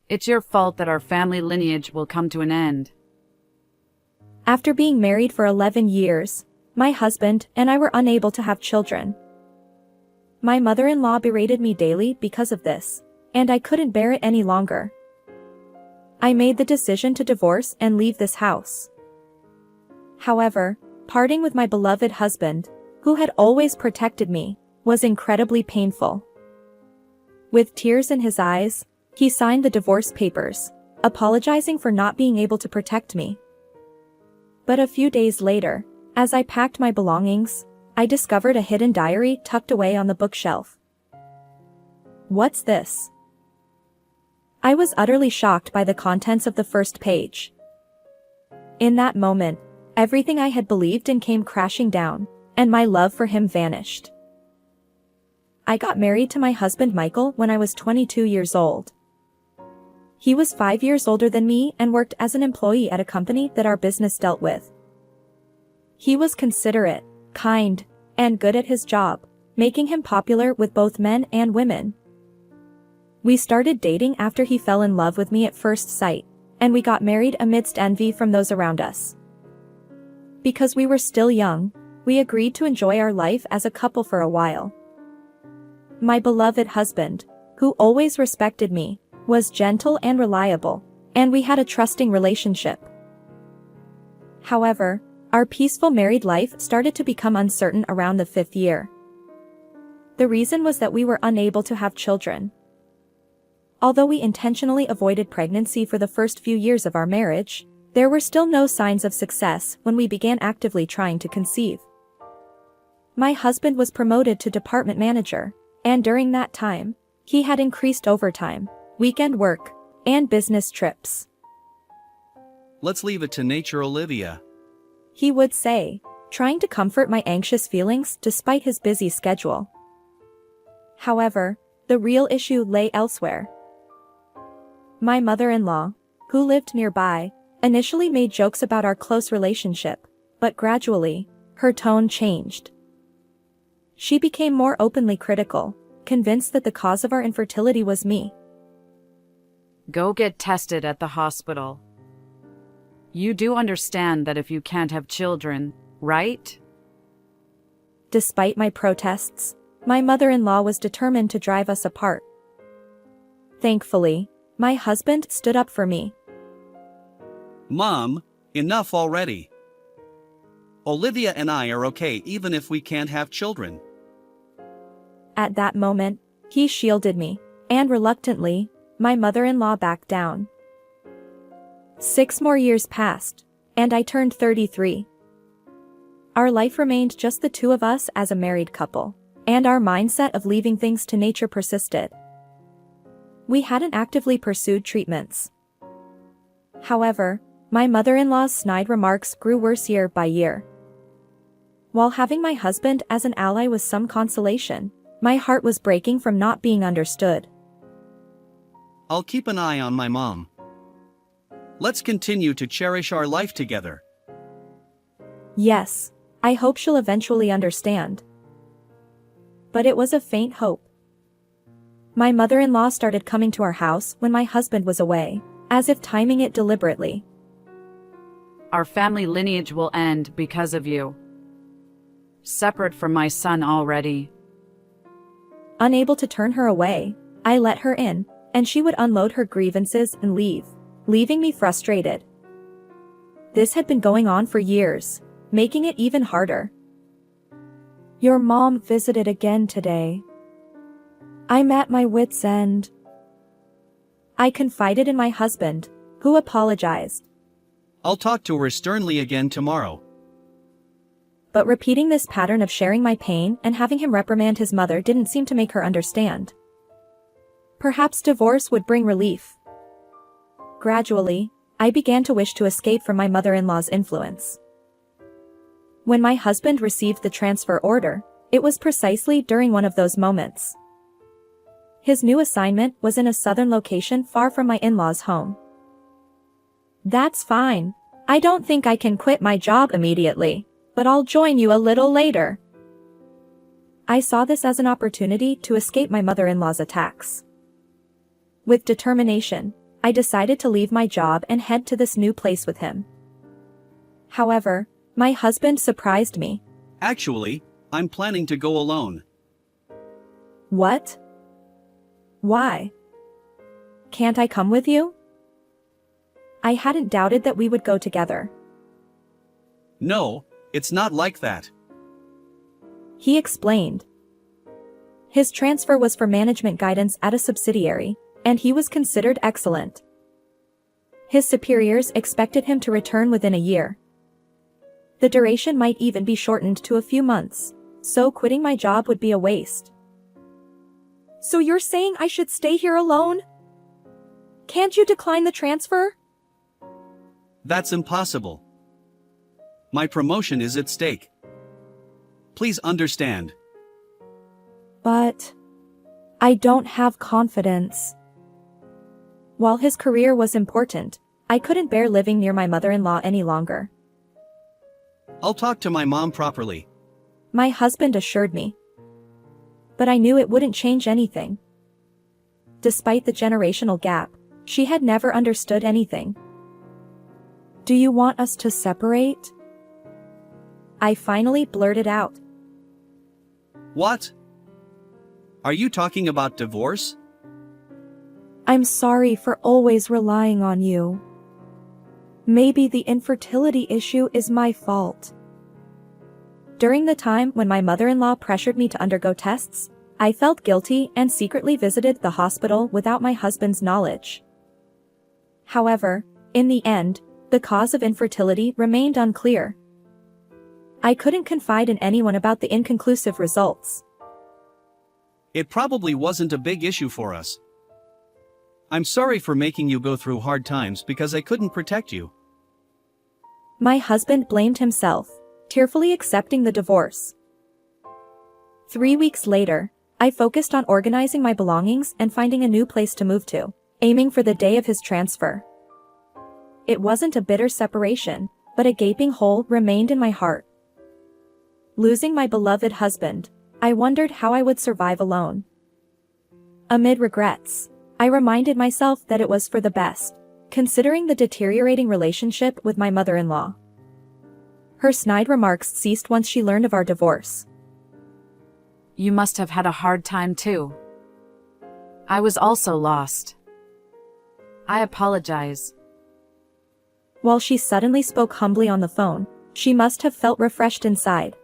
It's your fault that our family lineage will come to an end. After being married for 11 years, my husband and I were unable to have children. My mother-in-law berated me daily because of this, and I couldn't bear it any longer. I made the decision to divorce and leave this house. However, parting with my beloved husband, who had always protected me, was incredibly painful. With tears in his eyes, he signed the divorce papers, apologizing for not being able to protect me. But a few days later, as I packed my belongings, I discovered a hidden diary tucked away on the bookshelf. What's this? I was utterly shocked by the contents of the first page. In that moment, everything I had believed in came crashing down, and my love for him vanished. I got married to my husband Michael when I was 22 years old. He was 5 years older than me and worked as an employee at a company that our business dealt with. He was considerate, kind, and good at his job, making him popular with both men and women. We started dating after he fell in love with me at first sight, and we got married amidst envy from those around us. Because we were still young, we agreed to enjoy our life as a couple for a while. My beloved husband, who always respected me, was gentle and reliable, and we had a trusting relationship. However, our peaceful married life started to become uncertain around the 5th year. The reason was that we were unable to have children. Although we intentionally avoided pregnancy for the first few years of our marriage, there were still no signs of success when we began actively trying to conceive. My husband was promoted to department manager, and during that time, he had increased overtime, weekend work, and business trips. Let's leave it to nature, Olivia. He would say, trying to comfort my anxious feelings despite his busy schedule. However, the real issue lay elsewhere. My mother-in-law, who lived nearby, initially made jokes about our close relationship, but gradually, her tone changed. She became more openly critical, convinced that the cause of our infertility was me. Go get tested at the hospital. You do understand that if you can't have children, right? Despite my protests, my mother-in-law was determined to drive us apart. Thankfully, my husband stood up for me. Mom, enough already. Olivia and I are okay even if we can't have children. At that moment, he shielded me, and reluctantly, my mother-in-law backed down. 6 more years passed, and I turned 33. Our life remained just the two of us as a married couple, and our mindset of leaving things to nature persisted. We hadn't actively pursued treatments. However, my mother-in-law's snide remarks grew worse year by year. While having my husband as an ally was some consolation, my heart was breaking from not being understood. I'll keep an eye on my mom. Let's continue to cherish our life together. Yes, I hope she'll eventually understand. But it was a faint hope. My mother-in-law started coming to our house when my husband was away, as if timing it deliberately. Our family lineage will end because of you. Separate from my son already. Unable to turn her away, I let her in, and she would unload her grievances and leave, leaving me frustrated. This had been going on for years, making it even harder. Your mom visited again today. I'm at my wit's end. I confided in my husband, who apologized. I'll talk to her sternly again tomorrow. But repeating this pattern of sharing my pain and having him reprimand his mother didn't seem to make her understand. Perhaps divorce would bring relief. Gradually, I began to wish to escape from my mother-in-law's influence. When my husband received the transfer order, it was precisely during one of those moments. His new assignment was in a southern location far from my in-laws' home. That's fine. I don't think I can quit my job immediately, but I'll join you a little later. I saw this as an opportunity to escape my mother-in-law's attacks. With determination, I decided to leave my job and head to this new place with him. However, my husband surprised me. Actually, I'm planning to go alone. What? Why? Can't I come with you? I hadn't doubted that we would go together. No, it's not like that. He explained. His transfer was for management guidance at a subsidiary, and he was considered excellent. His superiors expected him to return within a year. The duration might even be shortened to a few months, so quitting my job would be a waste. So you're saying I should stay here alone? Can't you decline the transfer? That's impossible. My promotion is at stake. Please understand. But I don't have confidence. While his career was important, I couldn't bear living near my mother-in-law any longer. I'll talk to my mom properly. My husband assured me. But I knew it wouldn't change anything. Despite the generational gap, she had never understood anything. Do you want us to separate? I finally blurted out. What? Are you talking about divorce? I'm sorry for always relying on you. Maybe the infertility issue is my fault. During the time when my mother-in-law pressured me to undergo tests, I felt guilty and secretly visited the hospital without my husband's knowledge. However, in the end, the cause of infertility remained unclear. I couldn't confide in anyone about the inconclusive results. It probably wasn't a big issue for us. I'm sorry for making you go through hard times because I couldn't protect you. My husband blamed himself, tearfully accepting the divorce. 3 weeks later, I focused on organizing my belongings and finding a new place to move to, aiming for the day of his transfer. It wasn't a bitter separation, but a gaping hole remained in my heart. Losing my beloved husband, I wondered how I would survive alone. Amid regrets, I reminded myself that it was for the best, considering the deteriorating relationship with my mother-in-law. Her snide remarks ceased once she learned of our divorce. You must have had a hard time too. I was also lost. I apologize. While she suddenly spoke humbly on the phone, she must have felt refreshed inside.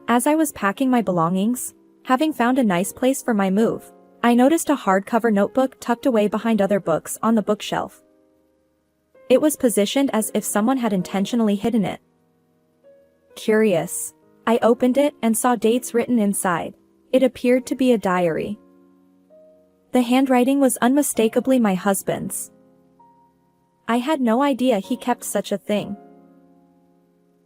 As I was packing my belongings, having found a nice place for my move, I noticed a hardcover notebook tucked away behind other books on the bookshelf. It was positioned as if someone had intentionally hidden it. Curious, I opened it and saw dates written inside. It appeared to be a diary. The handwriting was unmistakably my husband's. I had no idea he kept such a thing.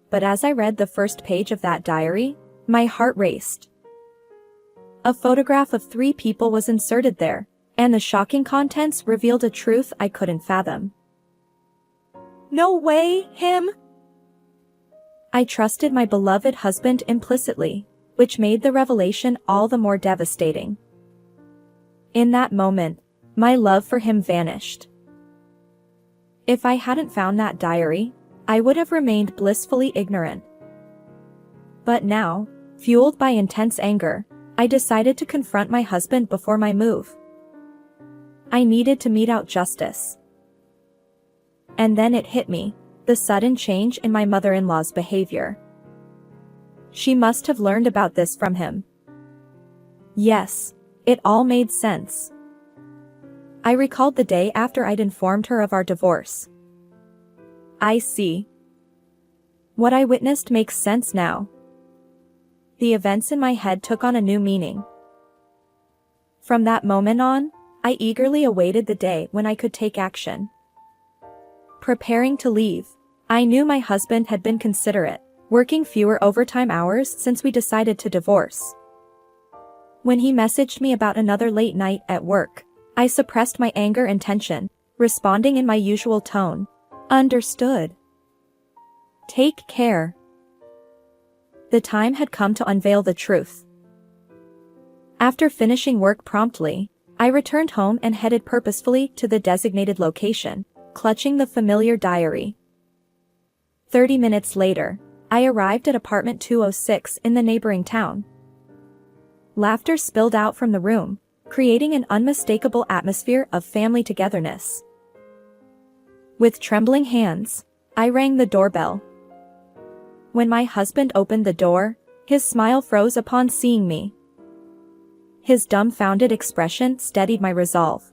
But as I read the first page of that diary, my heart raced. A photograph of 3 people was inserted there, and the shocking contents revealed a truth I couldn't fathom. No way, him! I trusted my beloved husband implicitly, which made the revelation all the more devastating. In that moment, my love for him vanished. If I hadn't found that diary, I would have remained blissfully ignorant. But now, fueled by intense anger, I decided to confront my husband before my move. I needed to mete out justice. And then it hit me, the sudden change in my mother-in-law's behavior. She must have learned about this from him. Yes, it all made sense. I recalled the day after I'd informed her of our divorce. I see. What I witnessed makes sense now. The events in my head took on a new meaning. From that moment on, I eagerly awaited the day when I could take action. Preparing to leave, I knew my husband had been considerate, working fewer overtime hours since we decided to divorce. When he messaged me about another late night at work, I suppressed my anger and tension, responding in my usual tone. Understood. Take care. The time had come to unveil the truth. After finishing work promptly, I returned home and headed purposefully to the designated location, clutching the familiar diary. 30 minutes later, I arrived at apartment 206 in the neighboring town. Laughter spilled out from the room, creating an unmistakable atmosphere of family togetherness. With trembling hands, I rang the doorbell. When my husband opened the door, his smile froze upon seeing me. His dumbfounded expression steadied my resolve.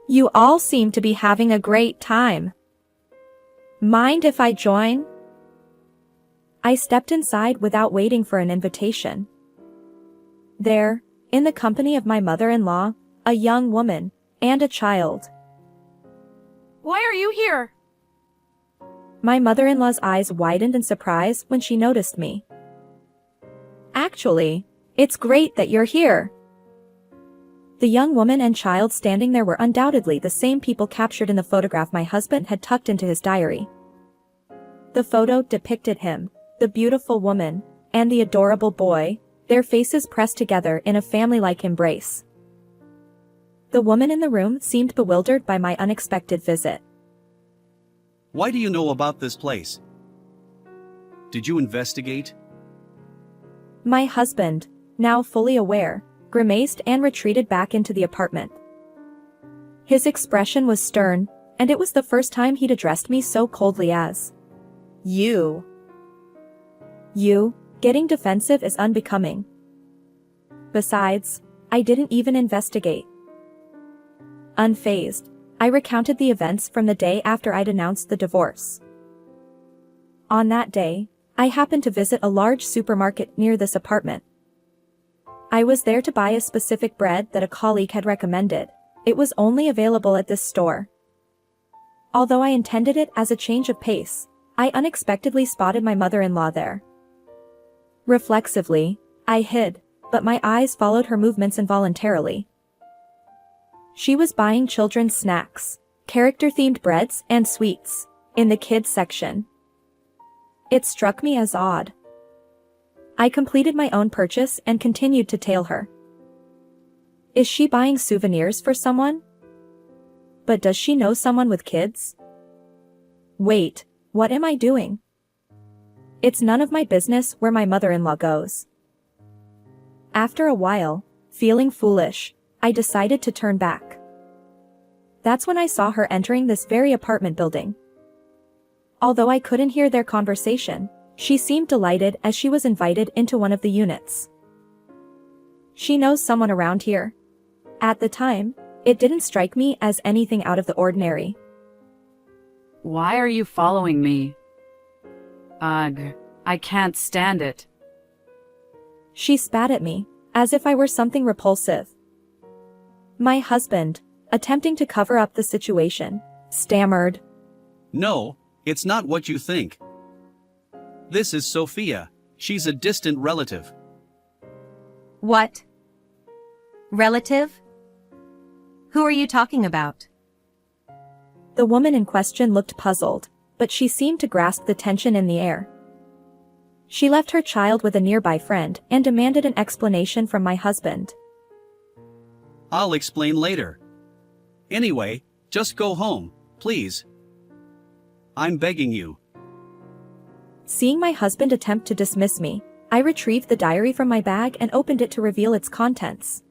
"You all seem to be having a great time. Mind if I join?" I stepped inside without waiting for an invitation. There, in the company of my mother-in-law, a young woman, and a child. Why are you here? My mother-in-law's eyes widened in surprise when she noticed me. "Actually, it's great that you're here." The young woman and child standing there were undoubtedly the same people captured in the photograph my husband had tucked into his diary. The photo depicted him, the beautiful woman, and the adorable boy, their faces pressed together in a family-like embrace. The woman in the room seemed bewildered by my unexpected visit. Why do you know about this place? Did you investigate? My husband, now fully aware, grimaced and retreated back into the apartment. His expression was stern, and it was the first time he'd addressed me so coldly as "you." "You," getting defensive is unbecoming. Besides, I didn't even investigate. Unfazed, I recounted the events from the day after I'd announced the divorce. On that day, I happened to visit a large supermarket near this apartment. I was there to buy a specific bread that a colleague had recommended. It was only available at this store. Although I intended it as a change of pace, I unexpectedly spotted my mother-in-law there. Reflexively, I hid, but my eyes followed her movements involuntarily. She was buying children's snacks, character-themed breads and sweets, in the kids section. It struck me as odd. I completed my own purchase and continued to tail her. Is she buying souvenirs for someone? But does she know someone with kids? Wait, what am I doing? It's none of my business where my mother-in-law goes. After a while, feeling foolish, I decided to turn back. That's when I saw her entering this very apartment building. Although I couldn't hear their conversation, she seemed delighted as she was invited into one of the units. She knows someone around here. At the time, it didn't strike me as anything out of the ordinary. Why are you following me? Ugh, I can't stand it. She spat at me, as if I were something repulsive. My husband, attempting to cover up the situation, stammered. No, it's not what you think. This is Sophia. She's a distant relative. What? Relative? Who are you talking about? The woman in question looked puzzled, but she seemed to grasp the tension in the air. She left her child with a nearby friend and demanded an explanation from my husband. I'll explain later. Anyway, just go home, please. I'm begging you. Seeing my husband attempt to dismiss me, I retrieved the diary from my bag and opened it to reveal its contents.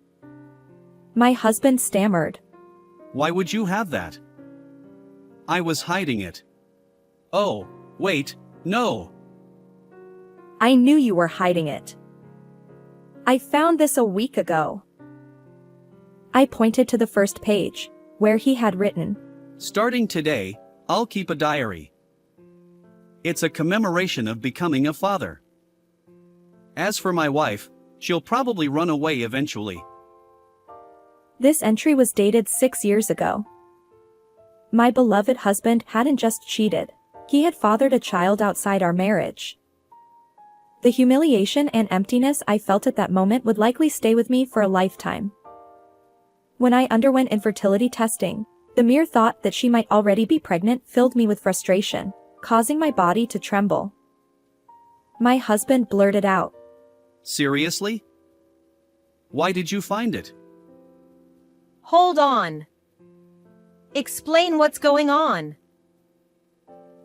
My husband stammered. Why would you have that? I was hiding it. Oh, wait, no. I knew you were hiding it. I found this a week ago. I pointed to the first page, where he had written, Starting today, I'll keep a diary. It's a commemoration of becoming a father. As for my wife, she'll probably run away eventually. This entry was dated 6 years ago. My beloved husband hadn't just cheated, he had fathered a child outside our marriage. The humiliation and emptiness I felt at that moment would likely stay with me for a lifetime. When I underwent infertility testing, the mere thought that she might already be pregnant filled me with frustration, causing my body to tremble. My husband blurted out. Seriously? Why did you find it? Hold on. Explain what's going on.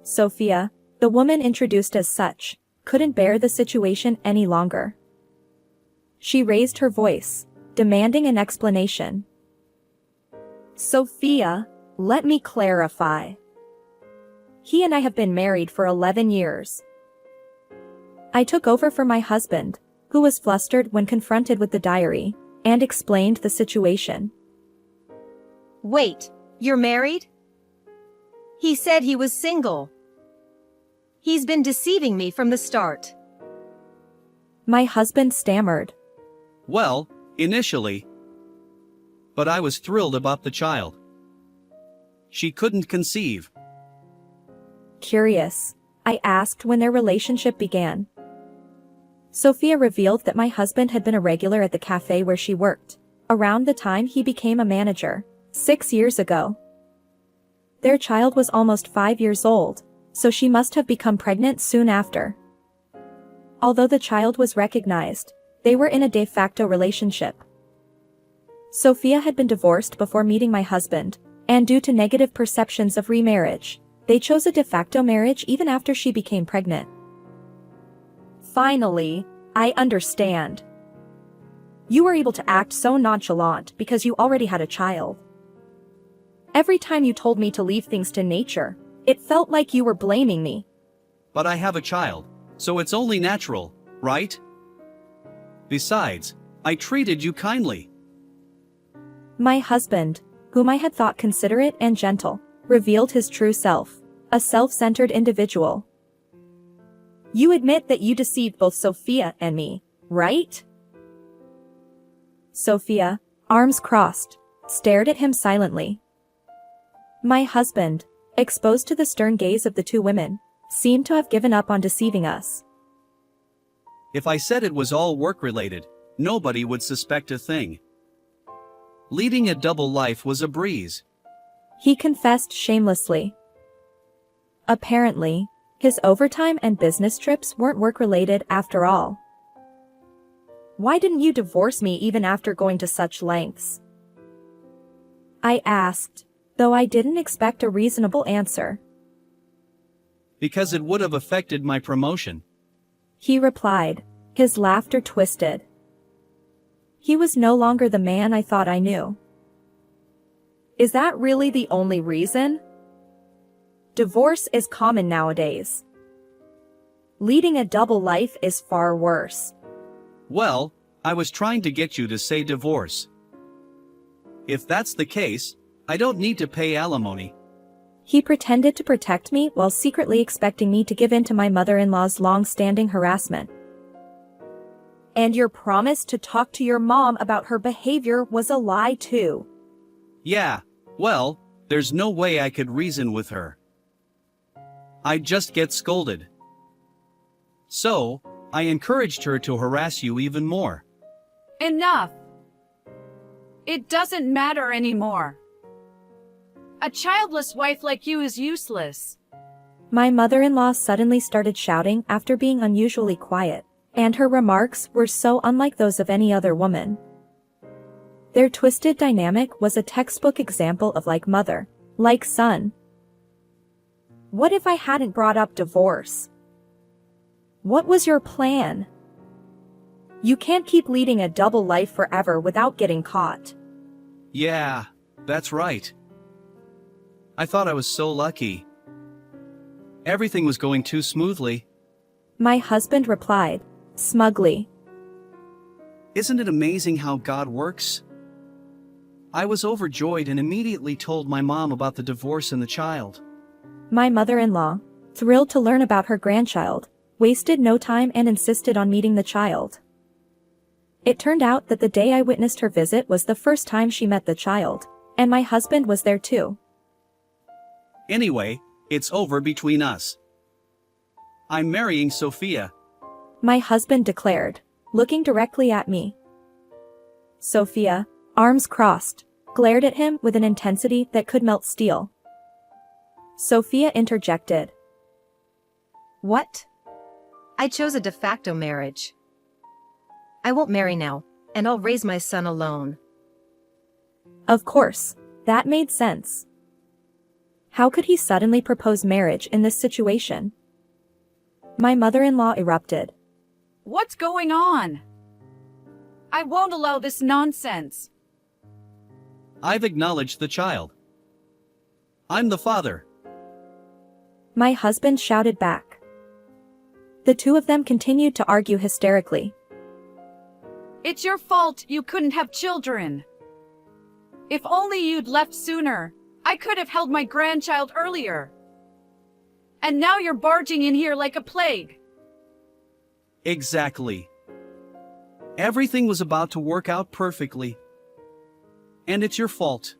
Sophia, the woman introduced as such, couldn't bear the situation any longer. She raised her voice, demanding an explanation. Sophia, let me clarify. He and I have been married for 11 years. I took over for my husband, who was flustered when confronted with the diary, and explained the situation. Wait, you're married? He said he was single. He's been deceiving me from the start. My husband stammered. Well, initially. But I was thrilled about the child. She couldn't conceive. Curious, I asked when their relationship began. Sophia revealed that my husband had been a regular at the cafe where she worked, around the time he became a manager, 6 years ago. Their child was almost 5 years old, so she must have become pregnant soon after. Although the child was recognized, they were in a de facto relationship. Sophia had been divorced before meeting my husband, and due to negative perceptions of remarriage, they chose a de facto marriage even after she became pregnant. Finally, I understand. You were able to act so nonchalant because you already had a child. Every time you told me to leave things to nature, it felt like you were blaming me. But I have a child, so it's only natural, right? Besides, I treated you kindly. My husband, whom I had thought considerate and gentle, revealed his true self, a self-centered individual. You admit that you deceived both Sophia and me, right? Sophia, arms crossed, stared at him silently. My husband, exposed to the stern gaze of the two women, seemed to have given up on deceiving us. If I said it was all work-related, nobody would suspect a thing. Leading a double life was a breeze. He confessed shamelessly. Apparently, his overtime and business trips weren't work-related after all. Why didn't you divorce me even after going to such lengths? I asked, though I didn't expect a reasonable answer. Because it would have affected my promotion. He replied, his laughter twisted. He was no longer the man I thought I knew. Is that really the only reason? Divorce is common nowadays. Leading a double life is far worse. Well, I was trying to get you to say divorce. If that's the case, I don't need to pay alimony. He pretended to protect me while secretly expecting me to give in to my mother-in-law's long-standing harassment. And your promise to talk to your mom about her behavior was a lie too. Yeah, well, there's no way I could reason with her. I'd just get scolded. So, I encouraged her to harass you even more. Enough! It doesn't matter anymore. A childless wife like you is useless. My mother-in-law suddenly started shouting after being unusually quiet, and her remarks were so unlike those of any other woman. Their twisted dynamic was a textbook example of like mother, like son. What if I hadn't brought up divorce? What was your plan? You can't keep leading a double life forever without getting caught. Yeah, that's right. I thought I was so lucky. Everything was going too smoothly. My husband replied, smugly. Isn't it amazing how God works? I was overjoyed and immediately told my mom about the divorce and the child. My mother-in-law, thrilled to learn about her grandchild, wasted no time and insisted on meeting the child. It turned out that the day I witnessed her visit was the first time she met the child, and my husband was there too. Anyway, it's over between us. I'm marrying Sophia. My husband declared, looking directly at me. Sophia, arms crossed, glared at him with an intensity that could melt steel. Sophia interjected. What? I chose a de facto marriage. I won't marry now, and I'll raise my son alone. Of course, that made sense. How could he suddenly propose marriage in this situation? My mother-in-law erupted. What's going on? I won't allow this nonsense. I've acknowledged the child. I'm the father. My husband shouted back. The two of them continued to argue hysterically. It's your fault you couldn't have children. If only you'd left sooner, I could have held my grandchild earlier. And now you're barging in here like a plague. Exactly. Everything was about to work out perfectly. And it's your fault.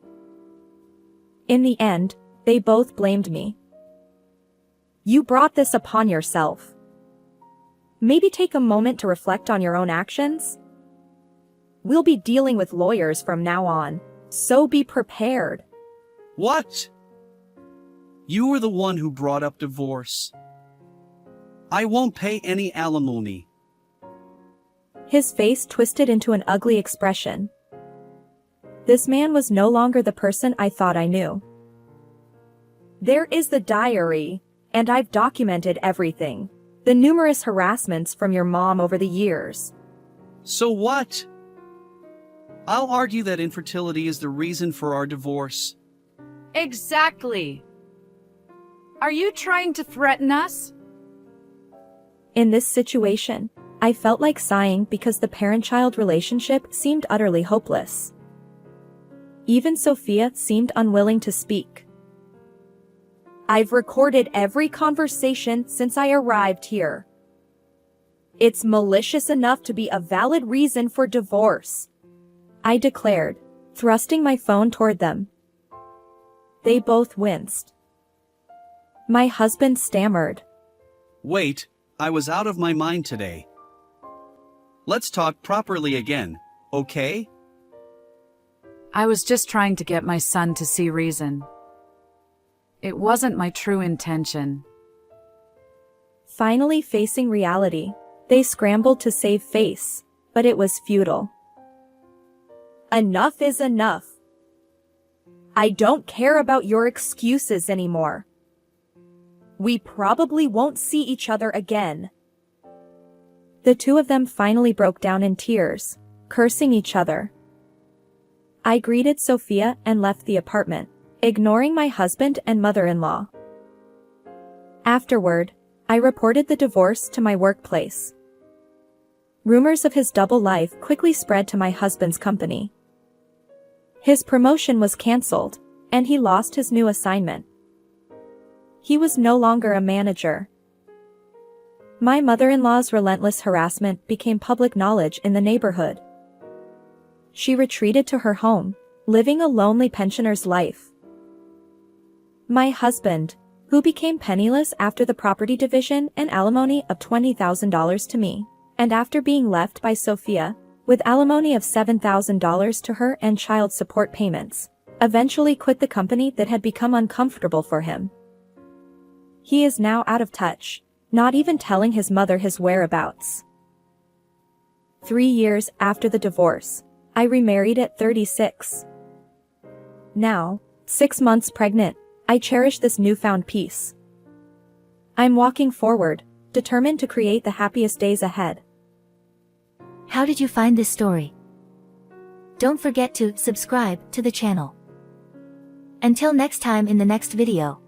In the end, they both blamed me. You brought this upon yourself. Maybe take a moment to reflect on your own actions. We'll be dealing with lawyers from now on, so be prepared. What? You were the one who brought up divorce. I won't pay any alimony. His face twisted into an ugly expression. This man was no longer the person I thought I knew. There is the diary, and I've documented everything. The numerous harassments from your mom over the years. So what? I'll argue that infertility is the reason for our divorce. Exactly. Are you trying to threaten us? In this situation, I felt like sighing because the parent-child relationship seemed utterly hopeless. Even Sophia seemed unwilling to speak. I've recorded every conversation since I arrived here. It's malicious enough to be a valid reason for divorce, I declared, thrusting my phone toward them. They both winced. My husband stammered. Wait, I was out of my mind today. Let's talk properly again, okay? I was just trying to get my son to see reason. It wasn't my true intention. Finally facing reality, they scrambled to save face, but it was futile. Enough is enough. I don't care about your excuses anymore. We probably won't see each other again. The two of them finally broke down in tears, cursing each other. I greeted Sophia and left the apartment, ignoring my husband and mother-in-law. Afterward, I reported the divorce to my workplace. Rumors of his double life quickly spread to my husband's company. His promotion was cancelled, and he lost his new assignment. He was no longer a manager. My mother-in-law's relentless harassment became public knowledge in the neighborhood. She retreated to her home, living a lonely pensioner's life. My husband, who became penniless after the property division and alimony of $20,000 to me, and after being left by Sophia, with alimony of $7,000 to her and child support payments, eventually quit the company that had become uncomfortable for him. He is now out of touch, not even telling his mother his whereabouts. 3 years after the divorce, I remarried at 36. Now, 6 months pregnant, I cherish this newfound peace. I'm walking forward, determined to create the happiest days ahead. How did you find this story? Don't forget to subscribe to the channel. Until next time in the next video.